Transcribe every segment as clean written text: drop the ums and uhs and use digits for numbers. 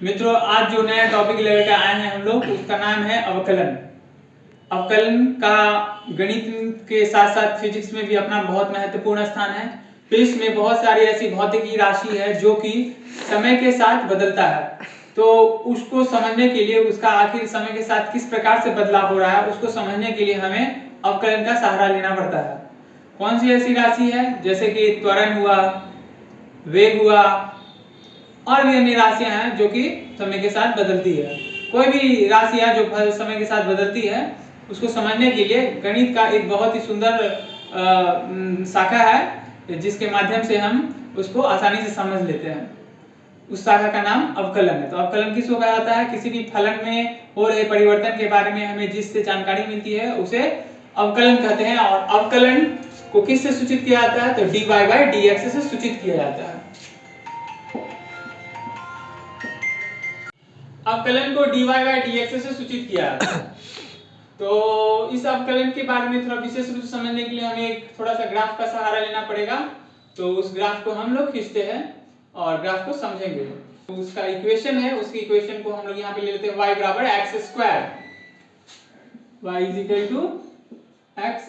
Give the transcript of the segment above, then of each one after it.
मित्रों, आज जो नया टॉपिक लेकर आए हैं हम लोग, उसका नाम है अवकलन। अवकलन का गणित के साथ साथ फिजिक्स में भी अपना बहुत महत्वपूर्ण स्थान है। फिजिक्स में बहुत सारी ऐसी भौतिकी राशि है जो कि समय के साथ बदलता है, तो उसको समझने के लिए, उसका आखिर समय के साथ किस प्रकार से बदलाव हो रहा है, उसको समझने के लिए हमें अवकलन का सहारा लेना पड़ता है। कौन सी ऐसी राशि है, जैसे कि त्वरण हुआ, वेग हुआ, और भी अन्य राशियां हैं जो कि समय के साथ बदलती है। कोई भी राशि है जो समय के साथ बदलती है, उसको समझने के लिए गणित का एक बहुत ही सुंदर शाखा है, जिसके माध्यम से हम उसको आसानी से समझ लेते हैं। उस शाखा का नाम अवकलन है। तो अवकलन किसको कहा जाता है? किसी भी फलन में हो रहे परिवर्तन के बारे में हमें जिससे जानकारी मिलती है उसे अवकलन कहते हैं। और अवकलन को किससे सूचित किया जाता है? तो dy/dx से सूचित किया जाता है। अवकलन को dy/dx से सूचित किया जाता है। तो इस अवकलन के बारे में थोड़ा विशेष रूप से समझने के लिए हमें एक थोड़ा सा ग्राफ का सहारा लेना पड़ेगा। तो उस ग्राफ को हम लोग खींचते हैं और ग्राफ को समझेंगे। तो उसका इक्वेशन है, उसकी इक्वेशन को हम लोग यहाँ पे ले लेते हैं y बराबर x², y =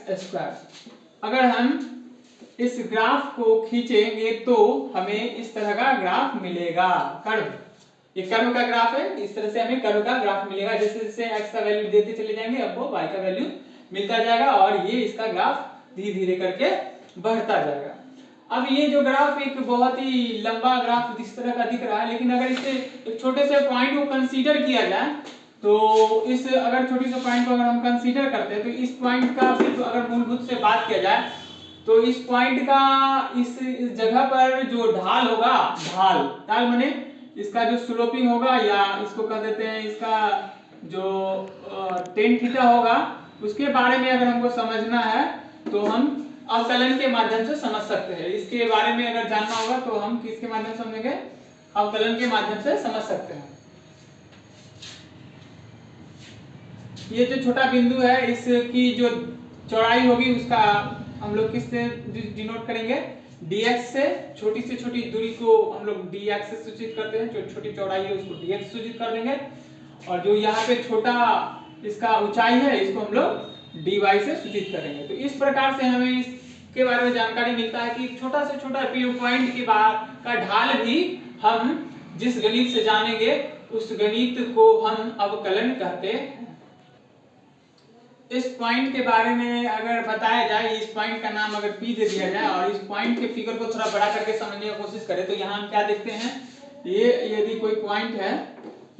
x²। अगर हम इस ग्राफ को खींचेंगे तो हमें इस तरह का ग्राफ मिलेगा। कर्व, ये कर्व का ग्राफ है। इस तरह से हमें कर्व का ग्राफ मिलेगा। जैसे जैसे x का वैल्यू देते चले जाएंगे, अब वो y का वैल्यू मिलता जाएगा और ये इसका ग्राफ धीरे धीरे करके बढ़ता जाएगा। अब ये जो ग्राफ एक बहुत ही लंबा ग्राफ इस तरह का दिख रहा है, लेकिन अगर इसे एक छोटे से पॉइंट को कंसीडर किया जाए तो इस अगर छोटी से पॉइंट को अगर हम कंसीडर करते हैं तो इस पॉइंट का सिर्फ अगर मूलभूत से बात किया जाए तो इस पॉइंट का इस जगह पर जो ढाल होगा, ढाल माने इसका जो स्लोपिंग होगा, या इसको कह देते हैं इसका जो tan थीटा होगा, उसके बारे में अगर हमको समझना है तो हम अवकलन के माध्यम से समझ सकते हैं। इसके बारे में अगर जानना होगा तो हम किसके माध्यम से समझेंगे? अवकलन के माध्यम से समझ सकते हैं। ये जो छोटा बिंदु है, इसकी जो चौड़ाई होगी उसका हम लोग किससे डिनोट करेंगे? dx से। छोटी से छोटी दूरी को हम लोग dx से सूचित करते हैं, जो छोटी चौड़ाई है उसको dx से सूचित कर देंगे, और जो यहाँ पे छोटा इसका ऊंचाई है इसको हम लोग dy से सूचित करेंगे। तो इस प्रकार से हमें इसके बारे में जानकारी मिलता है कि छोटा से छोटा पॉइंट के बाद का ढाल भी हम जिस गणित से जानेंगे उस गणित को हम अवकलन कहते हैं। इस पॉइंट के बारे में अगर बताया जाए, इस पॉइंट का नाम अगर P दे दिया जाए और इस पॉइंट के फिगर को थोड़ा बड़ा करके समझने की कोशिश करें तो यहाँ हम क्या देखते हैं? ये यदि कोई पॉइंट है,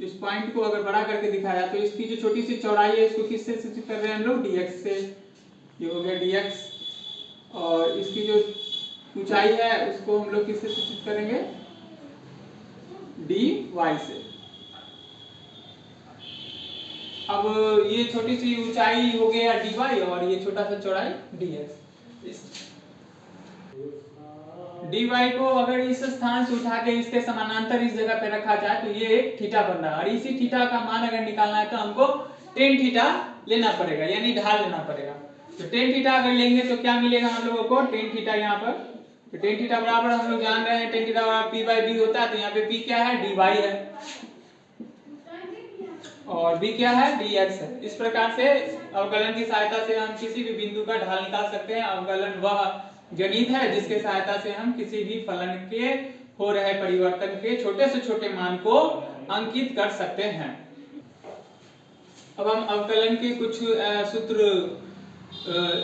इस पॉइंट को अगर बड़ा करके दिखाया तो इसकी जो छोटी सी चौड़ाई है इसको किससे सूचित कर रहे हैं हम लोग? dx से। ये हो गया dx, और इसकी जो ऊंचाई है उसको हम लोग किससे सूचित करेंगे? dy से। अब ये छोटी सी ऊंचाई हो गया dy और ये छोटा सा चौड़ाई dx। इस dy को अगर इस स्थान से उठा के इसके समानांतर इस जगह पे रखा जाए तो ये एक थीटा बन रहा है, और इसी थीटा का मान अगर निकालना है तो हमको tan थीटा लेना पड़ेगा, यानी ढाल लेना पड़ेगा। तो tan थीटा अगर लेंगे तो क्या मिलेगा हम लोगों को? tan थीटा यहाँ पर, तो tan थीटा बराबर हम लोग जान रहे हैं tan थीटा बराबर p/b होता है। तो यहाँ पे p क्या है? dy है, और b क्या है? dx है। इस प्रकार से अवकलन की सहायता से हम किसी भी बिंदु का ढाल निकाल सकते हैं। अवकलन वह गणित है जिसके सहायता से हम किसी भी फलन के हो रहे परिवर्तन के छोटे से छोटे मान को अंकित कर सकते हैं। अब हम अवकलन के कुछ सूत्र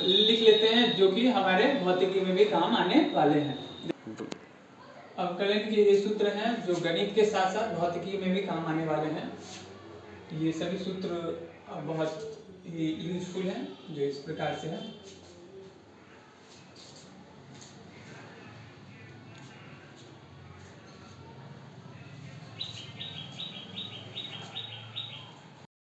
लिख लेते हैं जो कि हमारे भौतिकी में भी काम आने वाले हैं। अवकलन के ये सूत्र हैं जो गणित के साथ साथ भौतिकी में भी काम आने वाले हैं। ये सभी सूत्र बहुत ही यूजफुल हैं, जो इस प्रकार से है।